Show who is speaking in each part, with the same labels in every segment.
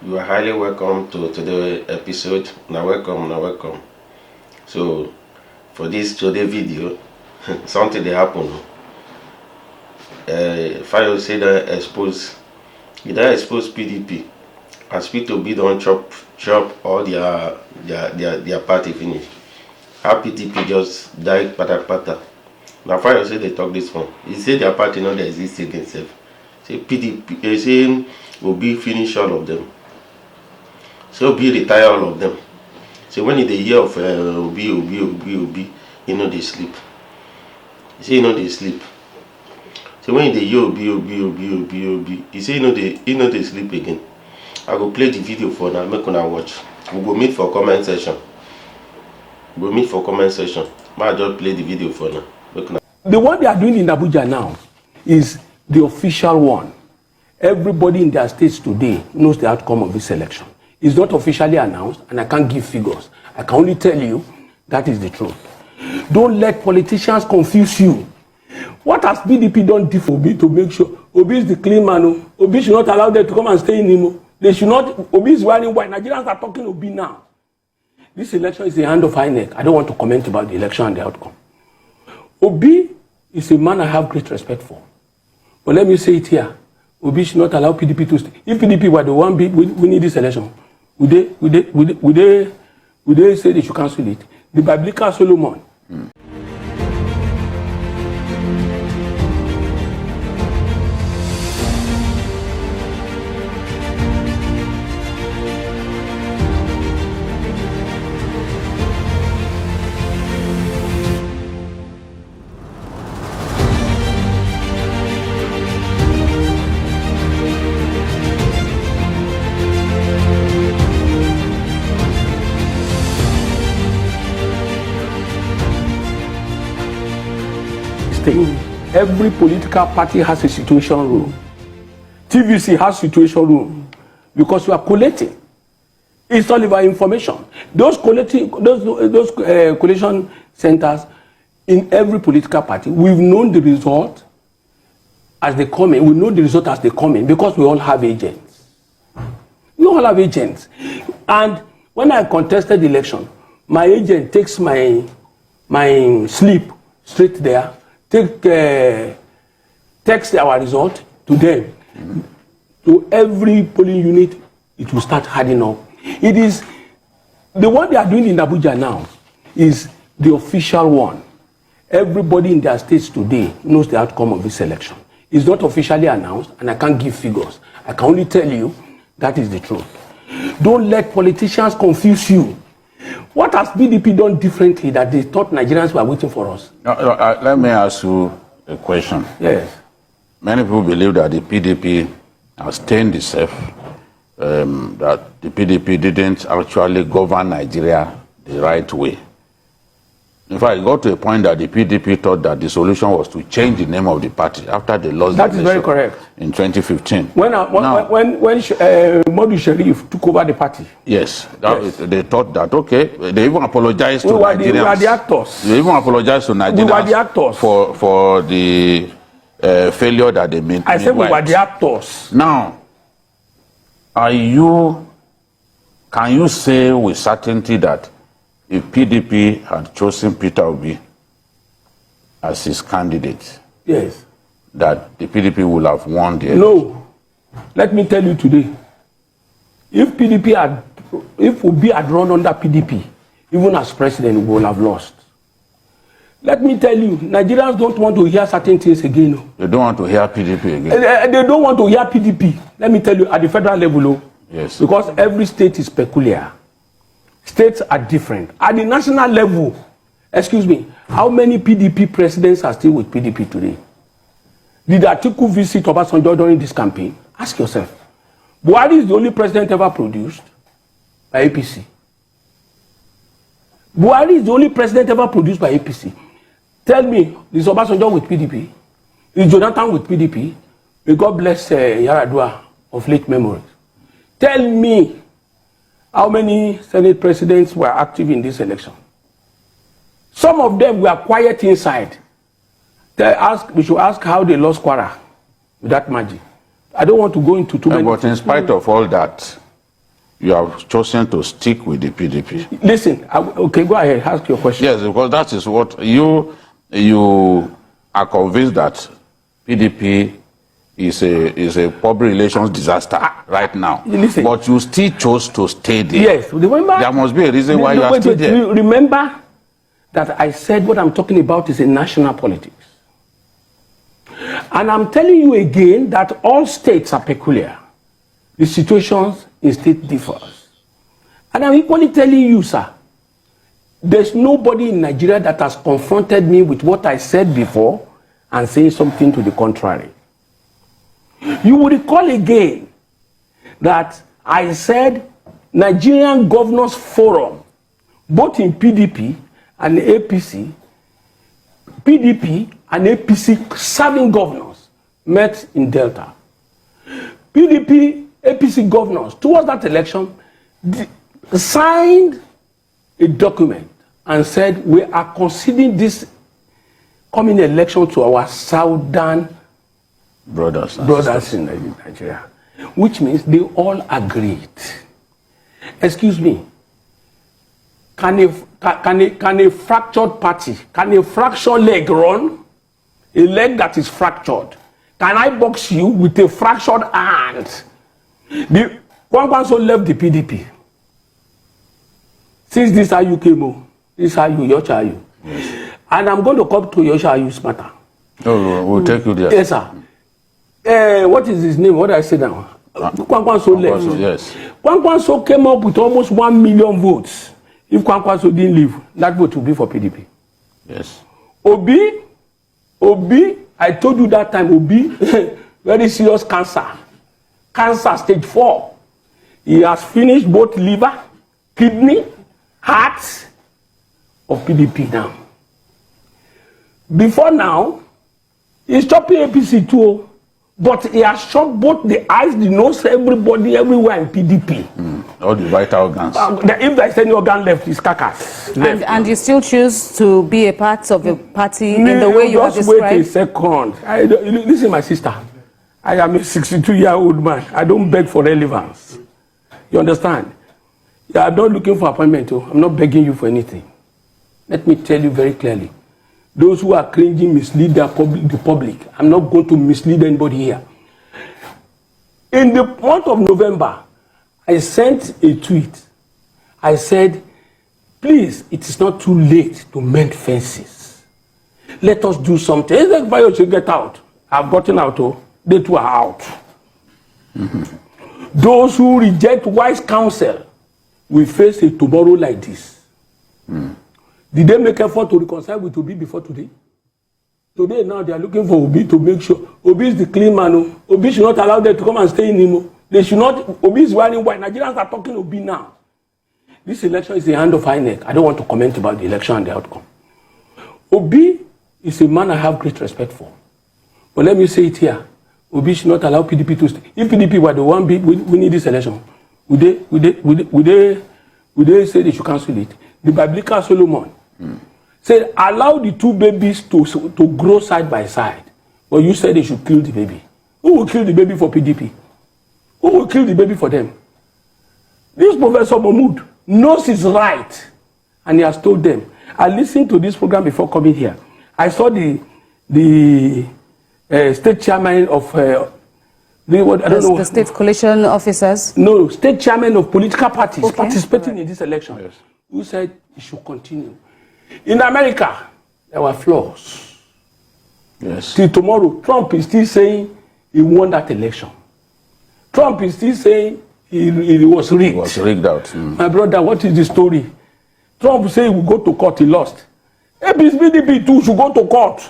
Speaker 1: You are highly welcome to the episode. Now welcome. So for this today video, something they happen. Fayose don't expose PDP as P2B don't chop all their party finish. How PDP just die pata. Now Fayose they talk this one. He say their party not exist against them. Say PDP, they say Obi finish all of them. So Obi retire all of them. So when they hear of Obi, you know they sleep. He say you know they sleep. So when they hear Obi, he say you know they sleep again. I go play the video for now, make una watch. We go meet for comment section. May I just play the video for now.
Speaker 2: The one they are doing in Abuja now is the official one. Everybody in their states today knows the outcome of this election. It's not officially announced, and I can't give figures. I can only tell you that is the truth. Don't let politicians confuse you. What has PDP done for Obi to make sure Obi is the clean man? Obi should not allow them to come and stay in him. They should not. Obi is wearing white. Nigerians are talking Obi now. This election is the hand of INEC. I don't want to comment about the election and the outcome. Obi is a man I have great respect for. But let me say it here. Obi should not allow PDP to stay. If PDP were the one winning this election, would they say they should cancel it? The biblical Solomon. Every political party has a situation room. TVC has situation room because we are collating. It's all about information. Those collation centers in every political party, we've known the result as they come in. We know the result as they come in because we all have agents. And when I contested the election, my agent takes my slip straight there. Text our result to them. To every polling unit, it will start adding up. It is the one they are doing in Abuja now is the official one. Everybody in their states today knows the outcome of this election. It's not officially announced, and I can't give figures. I can only tell you that is the truth. Don't let politicians confuse you. What has PDP done differently that they thought Nigerians were waiting for us?
Speaker 3: Let me ask you a question.
Speaker 2: Yes.
Speaker 3: Many people believe that the PDP has stained itself, that the PDP didn't actually govern Nigeria the right way. In fact, it got to a point that the PDP thought that the solution was to change the name of the party after they lost the election.
Speaker 2: That is very correct.
Speaker 3: In 2015.
Speaker 2: When Modu Sharif took over the party.
Speaker 3: Yes, they thought that, okay, they even apologized to Nigerians.
Speaker 2: We were the actors.
Speaker 3: They even apologized to Nigerians.
Speaker 2: We were the actors.
Speaker 3: For the failure that they made.
Speaker 2: I said we were the actors.
Speaker 3: Now, can you say with certainty that if PDP had chosen Peter Obi as his candidate,
Speaker 2: yes,
Speaker 3: that the PDP would have won the election?
Speaker 2: No. Let me tell you today, if Obi had run under PDP, even as president, we would have lost. Let me tell you, Nigerians don't want to hear certain things again.
Speaker 3: They don't want to hear PDP again?
Speaker 2: They don't want to hear PDP. Let me tell you, at the federal level,
Speaker 3: yes,
Speaker 2: because every state is peculiar. States are different. At the national level, excuse me, how many PDP presidents are still with PDP today? Did Atiku visit Obasanjo during this campaign? Ask yourself. Buhari is the only president ever produced by APC. Buhari is the only president ever produced by APC. Tell me, is Obasanjo with PDP? Is Jonathan with PDP? May God bless Yaradua of late memory. Tell me, how many Senate presidents were active in this election? Some of them were quiet inside. We should ask how they lost Kwara with that magic. I don't want to go into too many.
Speaker 3: But in spite of all that, you have chosen to stick with the PDP.
Speaker 2: Listen, okay, go ahead, ask your question.
Speaker 3: Yes, because that is what you are convinced that PDP is a public relations disaster right now.
Speaker 2: Listen,
Speaker 3: but you still chose to stay there.
Speaker 2: Yes, remember?
Speaker 3: There must be a reason why you are still there.
Speaker 2: Remember that I said what I'm talking about is a national politics. And I'm telling you again that all states are peculiar. The situations in state differs. And I'm equally telling you, sir, there's nobody in Nigeria that has confronted me with what I said before and saying something to the contrary. You will recall again that I said Nigerian Governors Forum, both in PDP and APC, PDP and APC serving governors met in Delta. PDP, APC governors, towards that election, signed a document and said, we are considering this coming election to our southern brothers in Nigeria, which means they all agreed. Excuse me, can a fractured party, can a fractured leg run? A leg that is fractured. Can I box you with a fractured hand? The Kwankwanso left the PDP. Since this how you came, this how you, Yocha you. Yes. And I'm going to come to Yocha Ayu's matter.
Speaker 3: Oh, we'll take you there.
Speaker 2: Yes, sir. What is his name? What did I say now? Kwankwanso left.
Speaker 3: Yes.
Speaker 2: Kwankwanso came up with almost 1 million votes. If Kwankwanso didn't leave, that vote would be for PDP.
Speaker 3: Yes.
Speaker 2: Obi, I told you that time, Obi, very serious cancer. Cancer stage 4. He has finished both liver, kidney, heart of PDP now. Before now, he's chopping APC too, but he has chopped both the eyes, the nose, everybody, everywhere in PDP.
Speaker 3: All the vital organs.
Speaker 2: If there's any organ left, it's carcass.
Speaker 4: And you still choose to be a part of the party in the way you have described?
Speaker 2: Wait a second. Listen, my sister. I am a 62-year-old man. I don't beg for relevance. You understand? I'm not looking for appointment. I'm not begging you for anything. Let me tell you very clearly. Those who are cringing mislead the public. I'm not going to mislead anybody here. In the month of November, I sent a tweet. I said, please, it is not too late to mend fences. Let us do something. It's like Fayose get out. I've gotten out. They too are out. Those who reject wise counsel will face a tomorrow like this. Did they make effort to reconcile with Obi before today? Today now they are looking for Obi to make sure. Obi is the clean man. Obi should not allow them to come and stay in him. They should not. Obi is wearing white. Nigerians are talking Obi now. This election is the hand of INEC. I don't want to comment about the election and the outcome. Obi is a man I have great respect for. But let me say it here. Obi should not allow PDP to stay. If PDP were the one winning this election, would they say they should cancel it? The biblical Solomon said, allow the two babies to grow side by side. But you said they should kill the baby. Who will kill the baby for PDP? Who will kill the baby for them? This Professor Mahmoud knows his right. And he has told them. I listened to this program before coming here. I saw the state chairman of
Speaker 4: the state coalition officers.
Speaker 2: No, state chairman of political parties participating in this election. Yes. Who said it should continue. In America, there were flaws.
Speaker 3: Yes.
Speaker 2: Till tomorrow, Trump is still saying he won that election. Trump is still saying he was rigged.
Speaker 3: He was rigged out.
Speaker 2: My brother, what is the story? Trump said he will go to court, he lost. PDP too should go to court.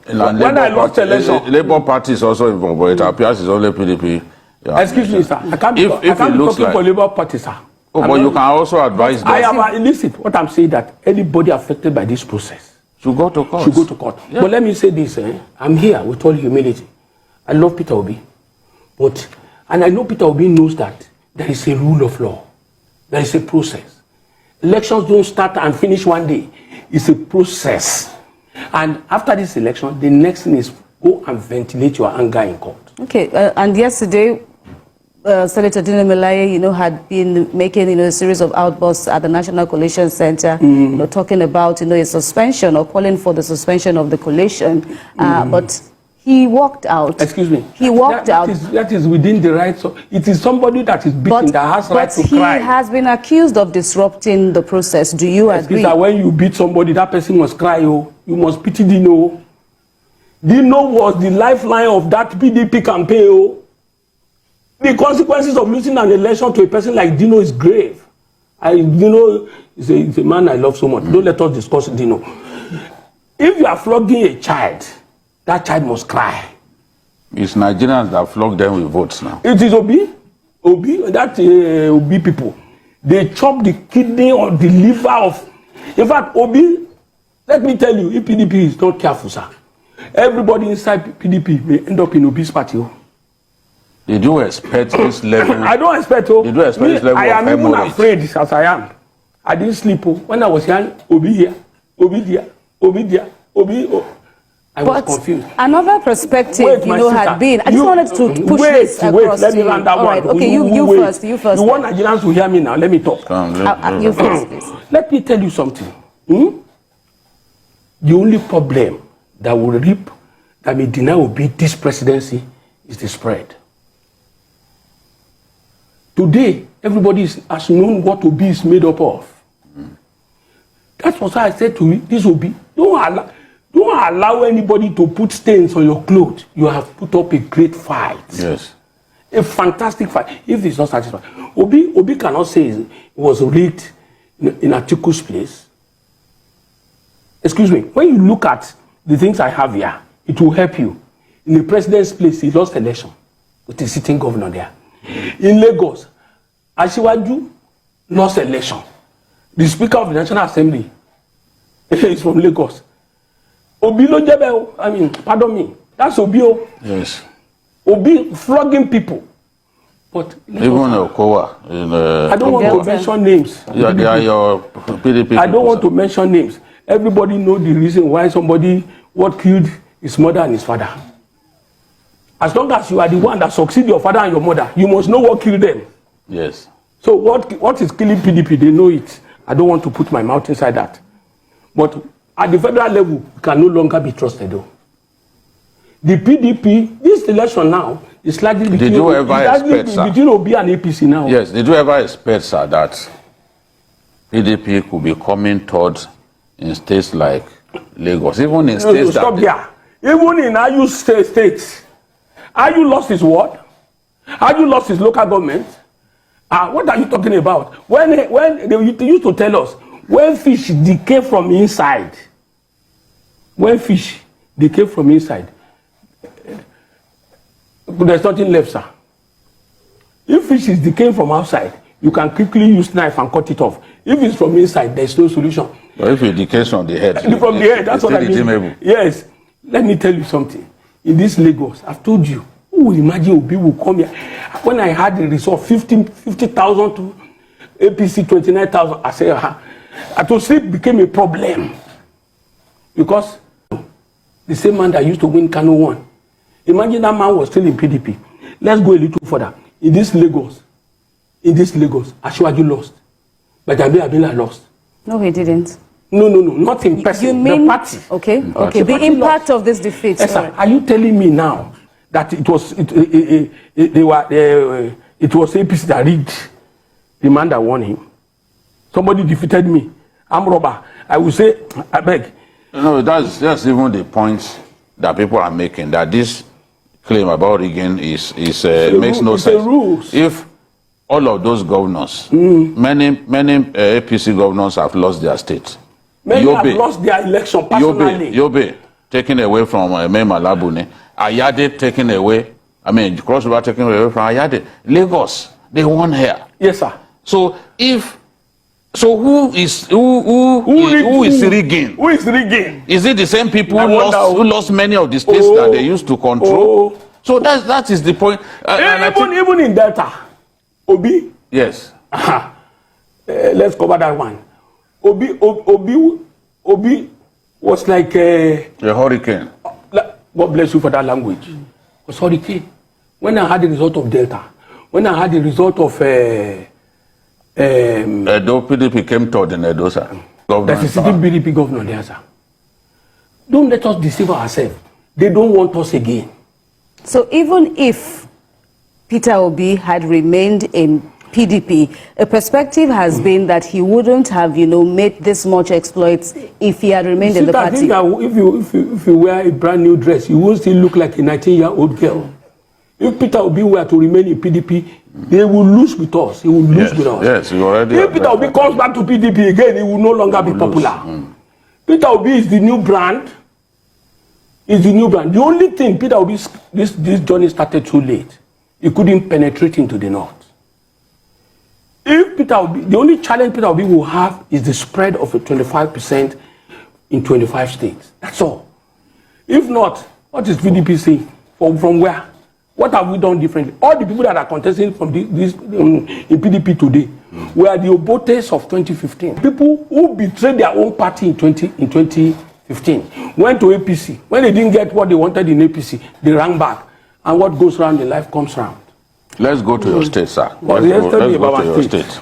Speaker 3: When I lost the election, Labour Party is also involved, but it appears it's only PDP. Yeah.
Speaker 2: Excuse me, sir. I can't be talking for Labour Party, sir.
Speaker 3: Oh, but you can also advise them.
Speaker 2: Listen, what I'm saying that anybody affected by this process
Speaker 3: should go to court.
Speaker 2: Should go to court. Yeah. But let me say this, I'm here with all humility. I love Peter Obi. And I know Peter Obi knows that there is a rule of law. There is a process. Elections don't start and finish one day. It's a process. And after this election, the next thing is go and ventilate your anger in court.
Speaker 4: Okay, and yesterday, Senator Dino Melaye, had been making, a series of outbursts at the National Collation Center, talking about, a suspension or calling for the suspension of the collation. But he walked out.
Speaker 2: Excuse me.
Speaker 4: He walked out.
Speaker 2: That is within the rights of... It is somebody that is beaten that has right to cry.
Speaker 4: But he has been accused of disrupting the process. Do you agree?
Speaker 2: That when you beat somebody, that person must cry. Oh. You must pity Dino. Dino was the lifeline of that PDP campaign. Oh. The consequences of losing an election to a person like Dino is grave. Dino is a man I love so much. Don't let us discuss Dino. If you are flogging a child, that child must cry.
Speaker 3: It's Nigerians that flog them with votes now.
Speaker 2: It is Obi, that Obi people. They chop the kidney or the liver of... In fact, Obi, let me tell you, if PDP is not careful, sir, everybody inside PDP may end up in Obi's party.
Speaker 3: Did you expect this level?
Speaker 2: I don't expect. Did
Speaker 3: you expect this level
Speaker 2: I am
Speaker 3: of
Speaker 2: even afraid as I am. I didn't sleep. When I was young, Obi here, Obi there, Obi there, Obi. I was confused.
Speaker 4: Another perspective, had been. I just wanted to push this across
Speaker 2: let me run that
Speaker 4: one.
Speaker 2: Right.
Speaker 4: Okay, you first. You first.
Speaker 2: You want Nigerians to hear me now? Let me talk.
Speaker 4: You first, please.
Speaker 2: Let me tell you something. The only problem that will reap, that may deny Obi this presidency, is the spread. Today, everybody has known what Obi is made up of. That's what I said to me. This Obi, don't allow anybody to put stains on your clothes. You have put up a great fight.
Speaker 3: Yes.
Speaker 2: A fantastic fight. If it's not satisfied, Obi cannot say it was rigged in Atiku's place. Excuse me. When you look at the things I have here, it will help you. In the president's place, he lost election with the sitting governor there. In Lagos, Asiwaju lost election. The Speaker of the National Assembly is from Lagos. Obi lo jebe, I mean, pardon me. That's Obi.
Speaker 3: Yes.
Speaker 2: Obi flogging people. But
Speaker 3: even Okowa.
Speaker 2: I don't want to mention names.
Speaker 3: They are your PDP.
Speaker 2: I don't want to mention names. Everybody knows the reason why what killed his mother and his father. As long as you are the one that succeed your father and your mother, you must know what killed them.
Speaker 3: Yes.
Speaker 2: So what is killing PDP? They know it. I don't want to put my mouth inside that. But at the federal level, we can no longer be trusted though. The PDP, this election now, is slightly between Obi and APC now.
Speaker 3: Yes, did you ever expect, sir, that PDP could be coming towards in states like Lagos, even in states
Speaker 2: stop there. Even in Ayu states, Ayu lost his what? Ayu lost his local government. What are you talking about? When they used to tell us, when fish decay from inside, there's nothing left, sir. If fish is decaying from outside, you can quickly use knife and cut it off. If it's from inside, there's no solution.
Speaker 3: But if it decays from the head,
Speaker 2: from the head, that's what I mean. Yes. Let me tell you something. In this Lagos, I've told you, who will imagine Obi will come here? When I had the result, 50,000 to APC 29,000, I said, to sleep became a problem. Because the same man that used to win Kano won. Imagine that man was still in PDP. Let's go a little further. In this Lagos, Asiwaju lost. But Abila lost.
Speaker 4: No, he didn't.
Speaker 2: No, not in person.
Speaker 4: You mean,
Speaker 2: the party.
Speaker 4: Okay. The impact of this defeat.
Speaker 2: Yes, sir. Are you telling me now that it was APC that rigged the man that won him? Somebody defeated me. I'm robber. I will say, I beg.
Speaker 3: No, that's even the point that people are making, that this claim about rigging makes no sense. If all of those governors, many APC governors have lost their state.
Speaker 2: Many have lost their election personally.
Speaker 3: Yobe taken away from Mema Labune. Ayade taken away. Cross River taken away from Ayade. Lagos, they won here.
Speaker 2: Yes, sir.
Speaker 3: So who is rigging?
Speaker 2: Who is rigging?
Speaker 3: Is it the same people who lost many of the states that they used to control? So that is the point.
Speaker 2: Even in Delta, Obi.
Speaker 3: Yes.
Speaker 2: Let's cover that one. Obi was like a
Speaker 3: hurricane.
Speaker 2: God bless you for that language. It was hurricane. When I had the result of Delta, when I had the result of
Speaker 3: Edo PDP came third in Edo, sir.
Speaker 2: that is sitting PDP governor there, sir. Don't let us deceive ourselves. They don't want us again.
Speaker 4: So even if Peter Obi had remained in PDP, a perspective has been that he wouldn't have, made this much exploits if he had remained in the
Speaker 2: I think
Speaker 4: party.
Speaker 2: if you wear a brand new dress, you won't still look like a 19-year-old girl. If Peter Obi were to remain in PDP, they will lose with us. He will lose with us.
Speaker 3: Yes, you already.
Speaker 2: If Peter Obi comes back to PDP again, he will no longer be popular. Peter Obi is the new brand. The only thing Peter Obi, this journey started too late. He couldn't penetrate into the north. If Peter Obi, the only challenge Peter Obi will have is the spread of a 25% in 25 states. That's all. If not, what is PDP saying? From where? What have we done differently? All the people that are contesting from in PDP today were the Obotes of 2015. People who betrayed their own party in 2015 went to APC. When they didn't get what they wanted in APC, they ran back. And what goes round in life comes round.
Speaker 3: Let's go to your state, sir.
Speaker 2: Let's
Speaker 3: go
Speaker 2: go
Speaker 3: to your state.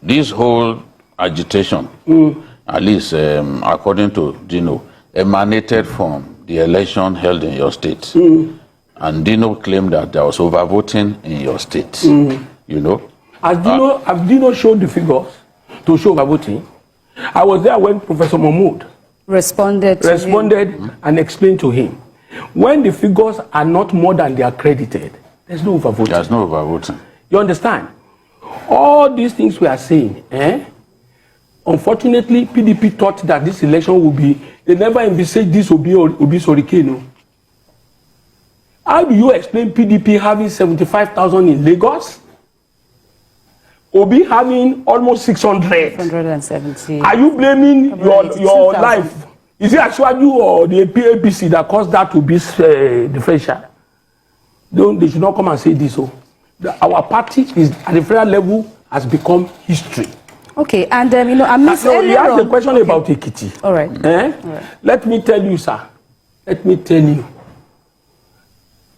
Speaker 3: This whole agitation, at least according to Dino, emanated from the election held in your state. And Dino claimed that there was overvoting in your state.
Speaker 2: As Dino showed the figures to show overvoting, I was there when Professor Mahmoud
Speaker 4: responded
Speaker 2: and explained to him. When the figures are not more than they are credited, there's no overvoting.
Speaker 3: There's no overvoting.
Speaker 2: You understand? All these things we are saying, unfortunately, PDP thought that this election will be, they never envisaged this will be Sorikeno. How do you explain PDP having 75,000 in Lagos? Obi having almost 600.
Speaker 4: 170.
Speaker 2: Are you blaming your life? Is it actually you or the APC that caused that to be differential? They should not come and say this. Our party is at the federal level has become history.
Speaker 4: Okay, and I missed
Speaker 2: you asked the question about Ekiti.
Speaker 4: All right.
Speaker 2: All right. Let me tell you, sir. Let me tell you.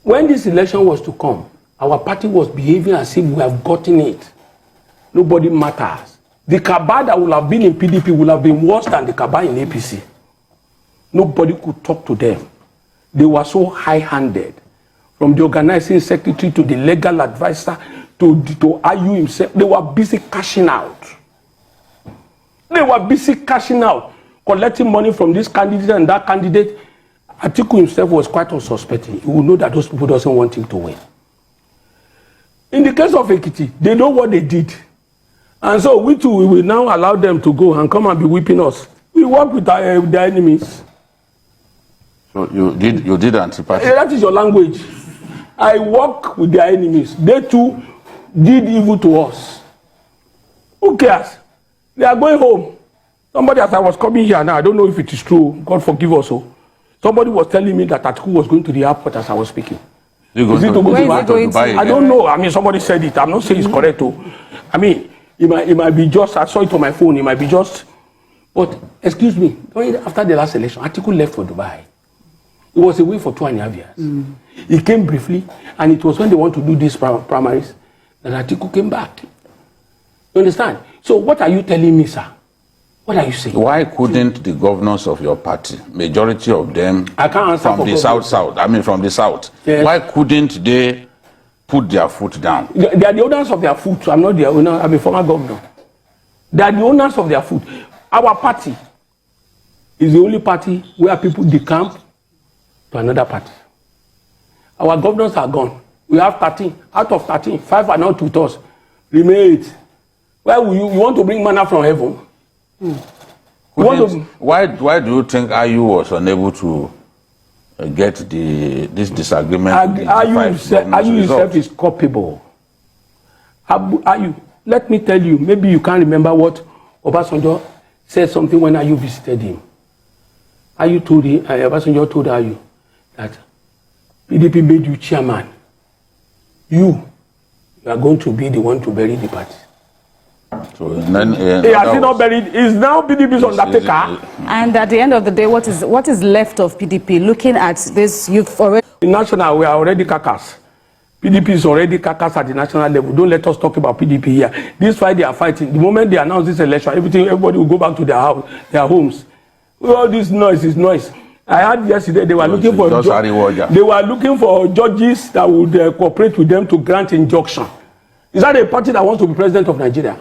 Speaker 2: When this election was to come, our party was behaving as if we have gotten it. Nobody matters. The cabal that would have been in PDP would have been worse than the cabal in APC. Nobody could talk to them. They were so high-handed. From the organizing secretary to the legal advisor to IU himself, they were busy cashing out. They were busy cashing out, collecting money from this candidate and that candidate. Atiku himself was quite unsuspecting. He would know that those people doesn't want him to win. In the case of Ekiti, they know what they did. And so we too, we will now allow them to go and come and be whipping us. We work with their enemies.
Speaker 3: So you did anti-party?
Speaker 2: That is your language. I work with their enemies. They too did evil to us. Who cares? They are going home. Somebody, as I was coming here now, I don't know if it is true. God forgive us all. Somebody was telling me that Atiku was going to the airport as I was speaking. Is it to go to Dubai? I don't know. I mean, somebody said it. I'm not saying it's correct. I mean, it might be just, I saw it on my phone. It might be just, but excuse me, after the last election, Atiku left for Dubai. He was away for 2.5 years. He came briefly, and it was when they want to do these primaries that Atiku came back. You understand? So what are you telling me, sir? What are you saying?
Speaker 3: Why couldn't the governors of your party, majority of them from the south, yes. Why couldn't they put their foot down?
Speaker 2: They are the owners of their foot. I'm not the owner. I'm a former governor. They are the owners of their foot. Our party is the only party where people decamp to another party. Our governors are gone. We have 13. Out of 13, 5 are not with us. Remain 8. Why will you want to bring manna from heaven?
Speaker 3: Why do you think IU was unable to get this disagreement?
Speaker 2: IU himself is culpable. Let me tell you, maybe you can't remember what Obasanjo said something when IU visited him. Obasanjo told IU that PDP made you chairman. You are going to be the one to bury the party.
Speaker 3: So then,
Speaker 2: he has not buried. Is now PDP's undertaker.
Speaker 4: And at the end of the day, what is left of PDP? Looking at this, you've already.
Speaker 2: In national, we are already carcass. PDP is already carcass at the national level. Don't let us talk about PDP here. This fight they are fighting. The moment they announce this election, everybody will go back to their house, their homes. All this noise is noise. I heard yesterday they were looking for they were looking for judges that would cooperate with them to grant injunction. Is that a party that wants to be president of Nigeria?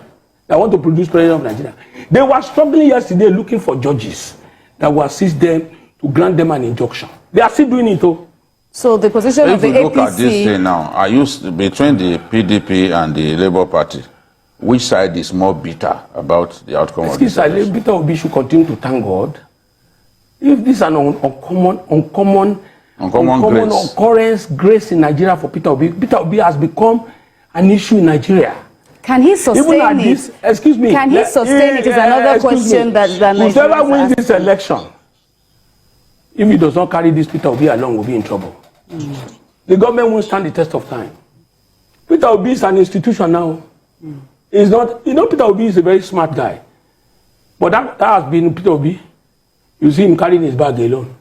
Speaker 2: That want to produce president of Nigeria? They were struggling yesterday looking for judges that will assist them to grant them an injunction. They are still doing it though.
Speaker 4: So the position of the APC...
Speaker 3: If you look at this thing now, between the PDP and the Labour Party, which side is more bitter about the outcome of this election?
Speaker 2: Peter Obi should continue to thank God. If this is an uncommon occurrence, grace in Nigeria for Peter Obi has become an issue in Nigeria.
Speaker 4: Can he sustain
Speaker 2: it? Excuse me.
Speaker 4: Can he sustain it is another question that
Speaker 2: whoever wins this election, if he does not carry this Peter Obi along, will be in trouble. The government won't stand the test of time. Peter Obi is an institution now. He's not, Peter Obi is a very smart guy. But that has been Peter Obi. You see him carrying his bag alone.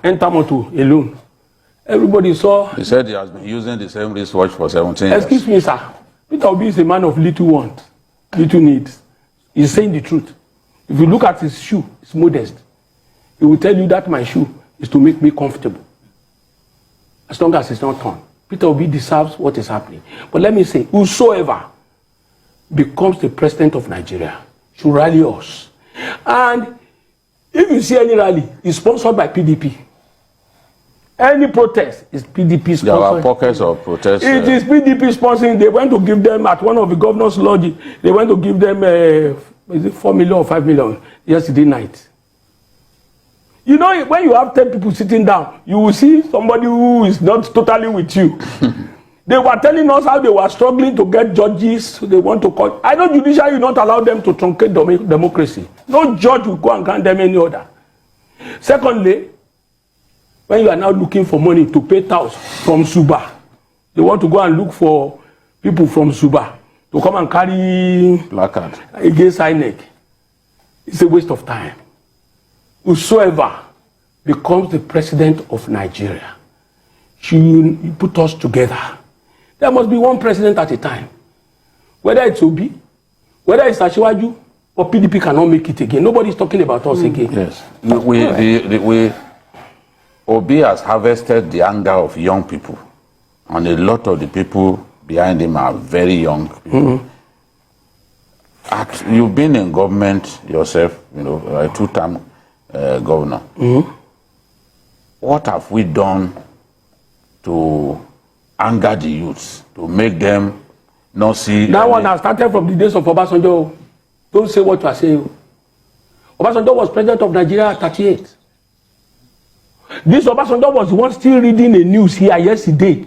Speaker 2: Enter motor alone. Everybody saw.
Speaker 3: He said he has been using the same wristwatch for 17 years.
Speaker 2: Excuse me, sir. Peter Obi is a man of little wants, little needs. He's saying the truth. If you look at his shoe, it's modest. He will tell you that my shoe is to make me comfortable. As long as it's not torn. Peter Obi deserves what is happening. But let me say, whosoever becomes the president of Nigeria should rally us. And if you see any rally, it's sponsored by PDP. Any protest is PDP sponsored.
Speaker 3: There are pockets of protest.
Speaker 2: It is PDP sponsoring. They went to give them at one of the governor's lodge. They went to give them is it 4 million or 5 million yesterday night. You know, when you have 10 people sitting down, you will see somebody who is not totally with you. They were telling us how they were struggling to get judges. So they want to call. I know judiciary will not allow them to truncate democracy. No judge will go and grant them any order. Secondly, when you are now looking for money to pay tax from Suba, they want to go and look for people from Suba to come and carry
Speaker 3: placard
Speaker 2: against INEC. It's a waste of time. Whosoever becomes the president of Nigeria should put us together. There must be one president at a time. Whether it's Obi, whether it's Asiwaju, or PDP cannot make it again. Nobody is talking about us again.
Speaker 3: Yes. Obi has harvested the anger of young people. And a lot of the people behind him are very young people. You've been in government yourself, a two-term governor. What have we done to anger the youths, to make them not see...
Speaker 2: That one has started from the days of Obasanjo. Don't say what you are saying. Obasanjo was president of Nigeria at 38. This Obasanjo was the one still reading the news here yesterday